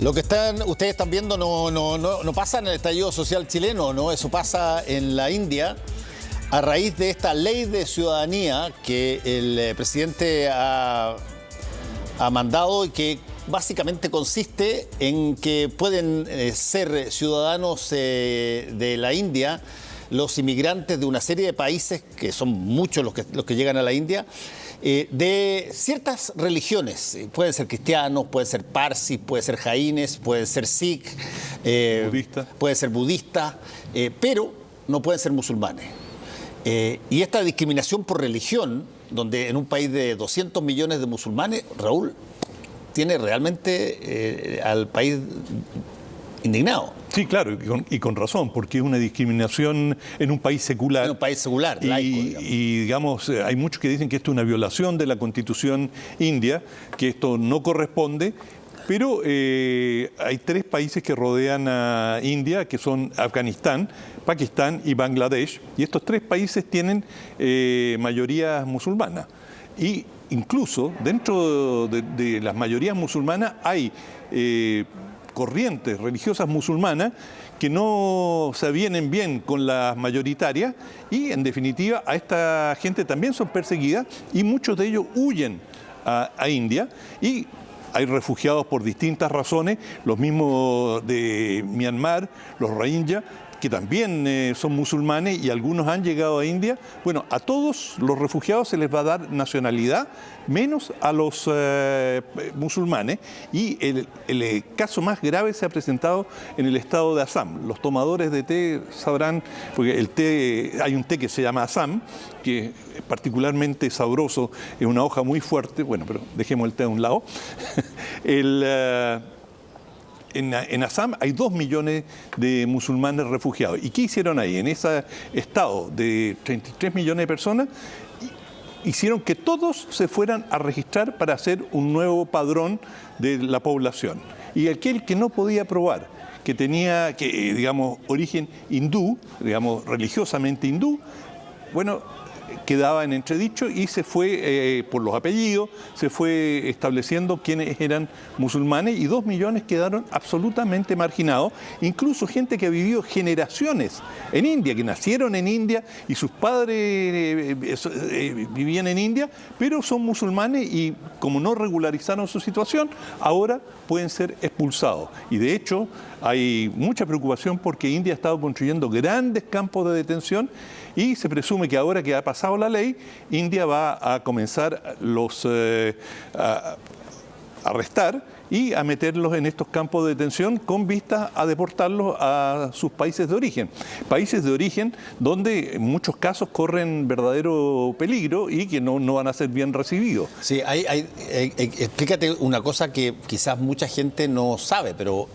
Lo que ustedes están viendo no pasa en el estallido social chileno, ¿no? Eso pasa en la India a raíz de esta ley de ciudadanía que el presidente ha mandado y que básicamente consiste en que pueden ser ciudadanos de la India los inmigrantes de una serie de países, que son muchos los que llegan a la India, de ciertas religiones. Pueden ser cristianos, pueden ser parsis, pueden ser jaínes, pueden ser sikh, pueden ser budistas, pero no pueden ser musulmanes. Y esta discriminación por religión, donde en un país de 200 millones de musulmanes, Raúl, tiene realmente al país indignado. Sí, claro, y con razón, porque es una discriminación en un país secular. En un país secular, laico, digamos, hay muchos que dicen que esto es una violación de la Constitución india, que esto no corresponde, pero hay tres países que rodean a India, que son Afganistán, Pakistán y Bangladesh, y estos tres países tienen mayoría musulmana. Y incluso dentro de las mayorías musulmanas hay corrientes religiosas musulmanas que no se avienen bien con las mayoritarias y, en definitiva, a esta gente también son perseguidas y muchos de ellos huyen a India y hay refugiados por distintas razones, los mismos de Myanmar, los Rohingya, que también son musulmanes y algunos han llegado a India. Bueno, a todos los refugiados se les va a dar nacionalidad, menos a los musulmanes. Y el caso más grave se ha presentado en el estado de Assam. Los tomadores de té sabrán, porque el té, hay un té que se llama Assam, que es particularmente sabroso, es una hoja muy fuerte. Bueno, pero dejemos el té a un lado. En Assam hay 2 millones de musulmanes refugiados. ¿Y qué hicieron ahí? En ese estado de 33 millones de personas, hicieron que todos se fueran a registrar para hacer un nuevo padrón de la población. Y aquel que no podía probar, que tenía, digamos, origen hindú, digamos, religiosamente hindú, bueno, quedaba en entredicho y se fue, por los apellidos, se fue estableciendo quiénes eran musulmanes y 2 millones quedaron absolutamente marginados, incluso gente que ha vivido generaciones en India, que nacieron en India y sus padres vivían en India, pero son musulmanes y como no regularizaron su situación, ahora pueden ser expulsados. Y de hecho hay mucha preocupación porque India ha estado construyendo grandes campos de detención y se presume que ahora que ha pasado la ley, India va a comenzar a arrestar y a meterlos en estos campos de detención con vista a deportarlos a sus países de origen. Países de origen donde en muchos casos corren verdadero peligro y que no van a ser bien recibidos. Sí, explícate una cosa que quizás mucha gente no sabe, pero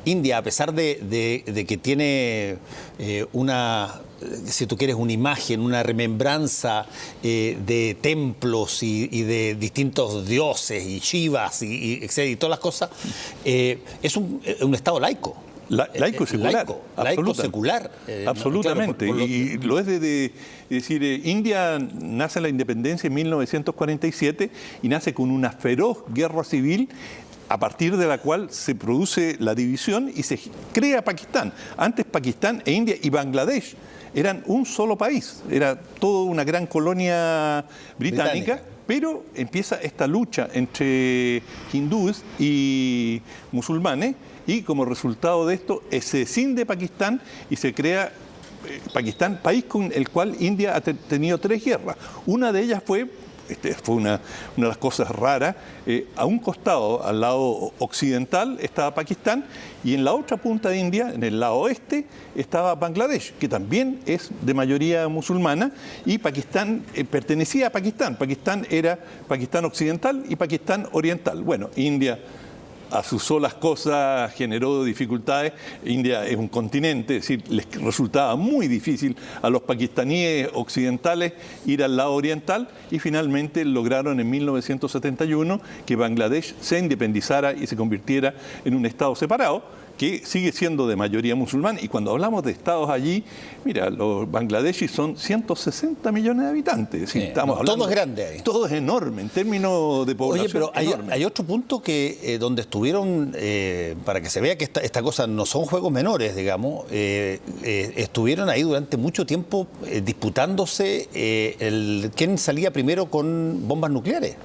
India, a pesar de que tiene si tú quieres, una imagen, una remembranza de templos y de distintos dioses y shivas y todas las cosas, es un estado laico. Laico secular. Laico secular. Absolutamente. Claro, y lo es es decir, India nace en la independencia en 1947 y nace con una feroz guerra civil, a partir de la cual se produce la división y se crea Pakistán. Antes Pakistán e India y Bangladesh eran un solo país, era toda una gran colonia británica. Pero empieza esta lucha entre hindúes y musulmanes y como resultado de esto se escinde Pakistán y se crea Pakistán, país con el cual India ha tenido 3 guerras. Una de ellas fue una de las cosas raras, a un costado, al lado occidental, estaba Pakistán y en la otra punta de India, en el lado oeste, estaba Bangladesh, que también es de mayoría musulmana y Pakistán pertenecía a Pakistán. Pakistán era Pakistán occidental y Pakistán oriental. Bueno, India asusó las cosas, generó dificultades. India es un continente, es decir, les resultaba muy difícil a los pakistaníes occidentales ir al lado oriental y finalmente lograron en 1971 que Bangladesh se independizara y se convirtiera en un estado separado, que sigue siendo de mayoría musulmana. Y cuando hablamos de estados allí, mira, los bangladeshis son 160 millones de habitantes. Sí, estamos hablando, todo es grande ahí. Todo es enorme en términos de población. Oye, pero hay otro punto que donde estuvieron, para que se vea que esta cosa no son juegos menores, digamos, estuvieron ahí durante mucho tiempo disputándose quién salía primero con bombas nucleares.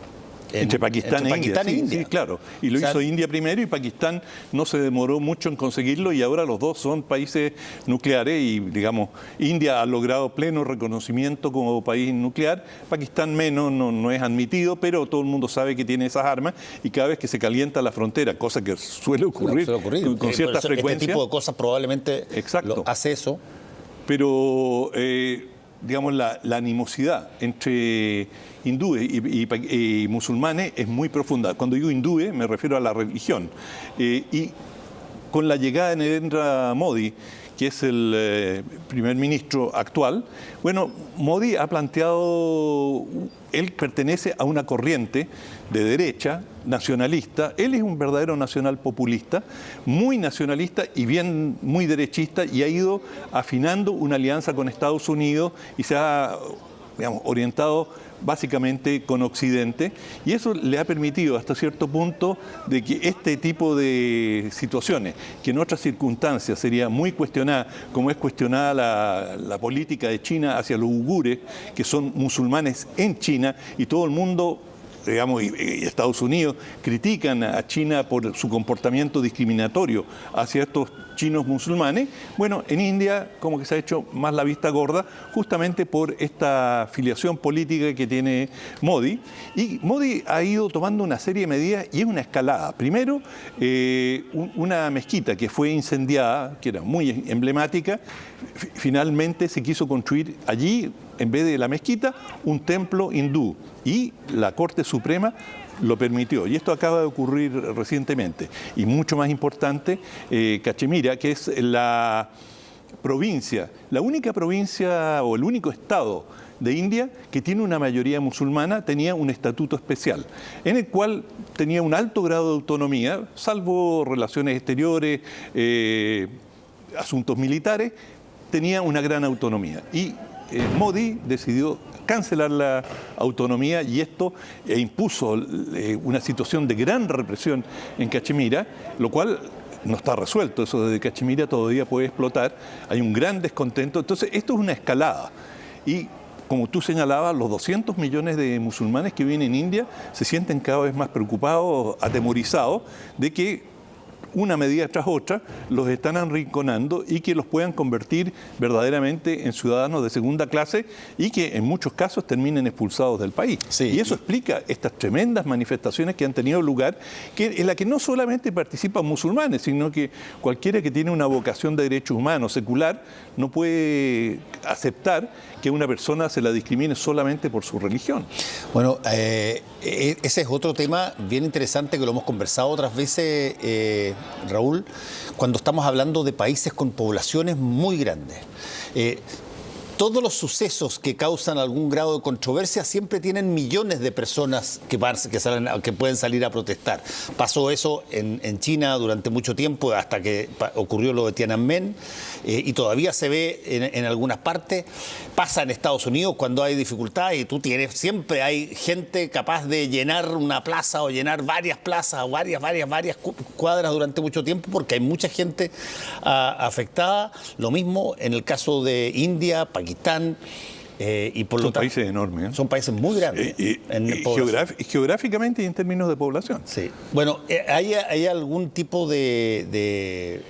Entre Pakistán e India. Sí, claro. Y lo hizo India primero y Pakistán no se demoró mucho en conseguirlo y ahora los dos son países nucleares y, digamos, India ha logrado pleno reconocimiento como país nuclear, Pakistán menos, no es admitido, pero todo el mundo sabe que tiene esas armas y cada vez que se calienta la frontera, cosa que suele ocurrir con cierta frecuencia. Este tipo de cosas probablemente hace eso. Pero... digamos, la animosidad entre hindúes y musulmanes es muy profunda. Cuando digo hindúes me refiero a la religión. Y con la llegada de Narendra Modi, que es el primer ministro actual, bueno, Modi ha planteado, él pertenece a una corriente de derecha, nacionalista, él es un verdadero nacional populista, muy nacionalista y bien muy derechista, y ha ido afinando una alianza con Estados Unidos y se ha, digamos, orientado básicamente con Occidente, y eso le ha permitido hasta cierto punto de que este tipo de situaciones, que en otras circunstancias sería muy cuestionada, como es cuestionada la política de China hacia los uigures, que son musulmanes en China, y todo el mundo, digamos, y Estados Unidos critican a China por su comportamiento discriminatorio hacia estos chinos musulmanes. Bueno, en India como que se ha hecho más la vista gorda justamente por esta filiación política que tiene Modi. Y Modi ha ido tomando una serie de medidas y es una escalada. Primero, una mezquita que fue incendiada, que era muy emblemática, finalmente se quiso construir allí, en vez de la mezquita, un templo hindú. Y la Corte Suprema lo permitió. Y esto acaba de ocurrir recientemente. Y mucho más importante, Cachemira, que es la provincia, la única provincia o el único estado de India que tiene una mayoría musulmana, tenía un estatuto especial, en el cual tenía un alto grado de autonomía, salvo relaciones exteriores, asuntos militares, tenía una gran autonomía. Y Modi decidió cancelar la autonomía y esto impuso una situación de gran represión en Cachemira, lo cual no está resuelto. Eso desde Cachemira todavía puede explotar. Hay un gran descontento. Entonces, esto es una escalada. Y como tú señalabas, los 200 millones de musulmanes que viven en India se sienten cada vez más preocupados, atemorizados de que una medida tras otra los están arrinconando y que los puedan convertir verdaderamente en ciudadanos de segunda clase y que en muchos casos terminen expulsados del país. Sí. Y eso explica estas tremendas manifestaciones que han tenido lugar, en la que no solamente participan musulmanes, sino que cualquiera que tiene una vocación de derechos humanos secular no puede aceptar que una persona se la discrimine solamente por su religión. Bueno, ese es otro tema bien interesante que lo hemos conversado otras veces, Raúl, cuando estamos hablando de países con poblaciones muy grandes. Todos los sucesos que causan algún grado de controversia siempre tienen millones de personas que pueden salir a protestar. Pasó eso en China durante mucho tiempo, hasta que ocurrió lo de Tiananmen, y todavía se ve en algunas partes. Pasa en Estados Unidos cuando hay dificultades y siempre hay gente capaz de llenar una plaza o llenar varias plazas o varias cuadras durante mucho tiempo porque hay mucha gente afectada. Lo mismo en el caso de India, Pakistán, y por lo tanto, son países enormes. Son países muy grandes. Geográficamente y en términos de población. Sí. Bueno, ¿hay algún tipo de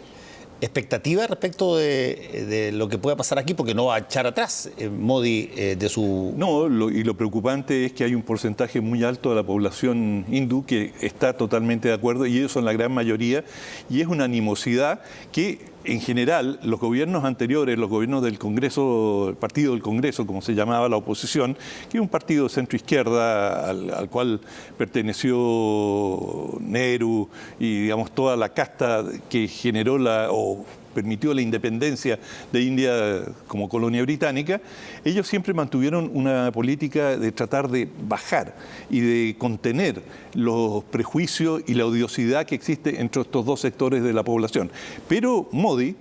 expectativa respecto de lo que pueda pasar aquí? Porque no va a echar atrás Modi de su... No, y lo preocupante es que hay un porcentaje muy alto de la población hindú que está totalmente de acuerdo, y ellos son la gran mayoría, y es una animosidad que en general los gobiernos anteriores, los gobiernos del Congreso, el Partido del Congreso, como se llamaba la oposición, que es un partido de centro-izquierda al cual perteneció Nehru y, digamos, toda la casta que generó o permitió la independencia de India como colonia británica, ellos siempre mantuvieron una política de tratar de bajar y de contener los prejuicios y la odiosidad que existe entre estos dos sectores de la población. Pero Modi,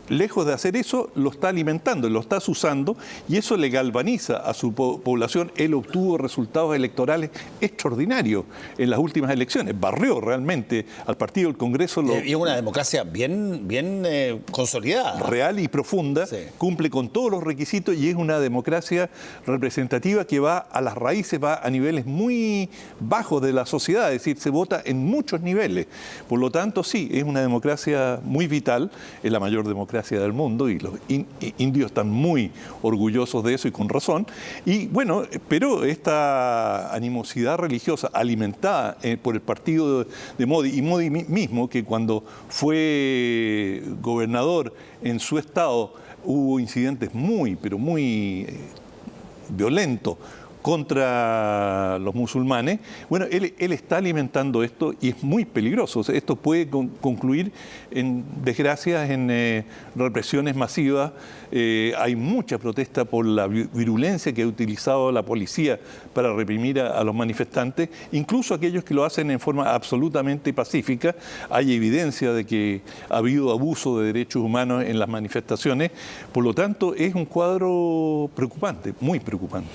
lejos de hacer eso, lo está alimentando, lo está usando y eso le galvaniza a su población. Él obtuvo resultados electorales extraordinarios en las últimas elecciones. Barrió realmente al partido del Congreso. Y una democracia bien consolidada. Real y profunda, sí. Cumple con todos los requisitos y es una democracia representativa que va a las raíces, va a niveles muy bajos de la sociedad, es decir, se vota en muchos niveles. Por lo tanto, sí, es una democracia muy vital, es la mayor democracia del mundo y los indios están muy orgullosos de eso y con razón. Y bueno, pero esta animosidad religiosa alimentada por el partido de Modi y Modi mismo, que cuando fue gobernador en su estado hubo incidentes pero muy violentos contra los musulmanes, bueno, él está alimentando esto y es muy peligroso. O sea, esto puede concluir en desgracias, en represiones masivas. Hay mucha protesta por la virulencia que ha utilizado la policía para reprimir a los manifestantes, incluso aquellos que lo hacen en forma absolutamente pacífica. Hay evidencia de que ha habido abuso de derechos humanos en las manifestaciones. Por lo tanto, es un cuadro preocupante, muy preocupante.